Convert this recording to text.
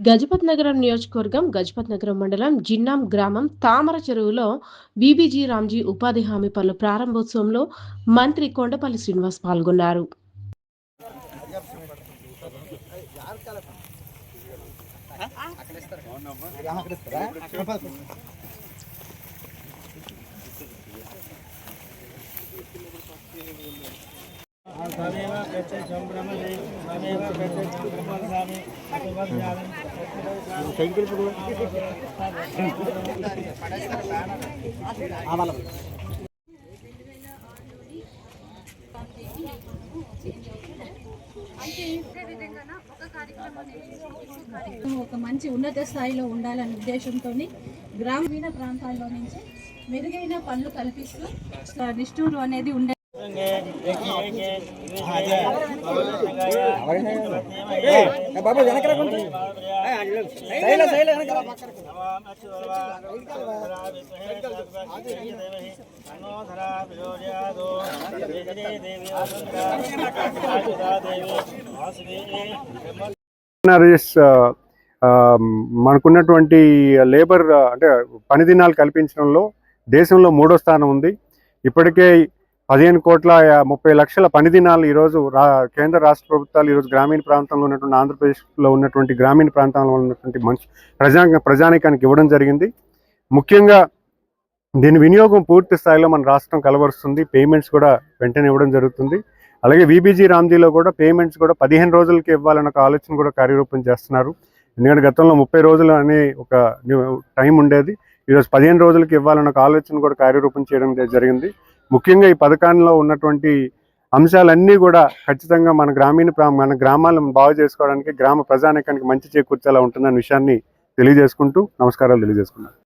గజపతి నగరం నియోజకవర్గం గజపతి నగరం మండలం జిన్నాం గ్రామం తామర చెరువులో బీబీజీ రామ్జీ ఉపాధి హామీ పనుల ప్రారంభోత్సవంలో మంత్రి కొండపల్లి శ్రీనివాస్ పాల్గొన్నారు. ఒక మంచి ఉన్నత స్థాయిలో ఉండాలనే ఉద్దేశంతో గ్రామీణ ప్రాంతాల్లో నుంచి మెరుగైన పనులు కల్పిస్తూ నిష్ఠూరు అనేది ఉండే మనకున్నటువంటి లేబర్ అంటే పని దినాలు కల్పించడంలో దేశంలో 3వ స్థానం ఉంది. ఇప్పటికే 15,30,00,000 పని దినాలు ఈరోజు కేంద్ర రాష్ట్ర ప్రభుత్వాలు ఈరోజు గ్రామీణ ప్రాంతంలో ఉన్నటువంటి ఆంధ్రప్రదేశ్లో ఉన్నటువంటి గ్రామీణ ప్రాంతంలో ఉన్నటువంటి ప్రజానికానికి ఇవ్వడం జరిగింది. ముఖ్యంగా దీని వినియోగం పూర్తి స్థాయిలో మన రాష్ట్రం కలవరుస్తుంది. పేమెంట్స్ కూడా వెంటనే ఇవ్వడం జరుగుతుంది. అలాగే బీబీజీ రామ్జీలో కూడా పేమెంట్స్ కూడా 15 రోజులకి ఇవ్వాలన్న ఒక ఆలోచన కూడా కార్యరూపం చేస్తున్నారు. ఎందుకంటే గతంలో 30 రోజులు అనే ఒక టైం ఉండేది. ఈరోజు 15 రోజులకి ఇవ్వాలన్న ఒక ఆలోచన కూడా కార్యరూపం చేయడం జరిగింది. ముఖ్యంగా ఈ పథకాల్లో ఉన్నటువంటి అంశాలన్నీ కూడా ఖచ్చితంగా మన గ్రామాలను బాగు చేసుకోవడానికి గ్రామ ప్రజానికానికి మంచి చేకూర్చేలా ఉంటుందన్న విషయాన్ని తెలియజేసుకుంటూ నమస్కారాలు తెలియజేసుకున్నాను.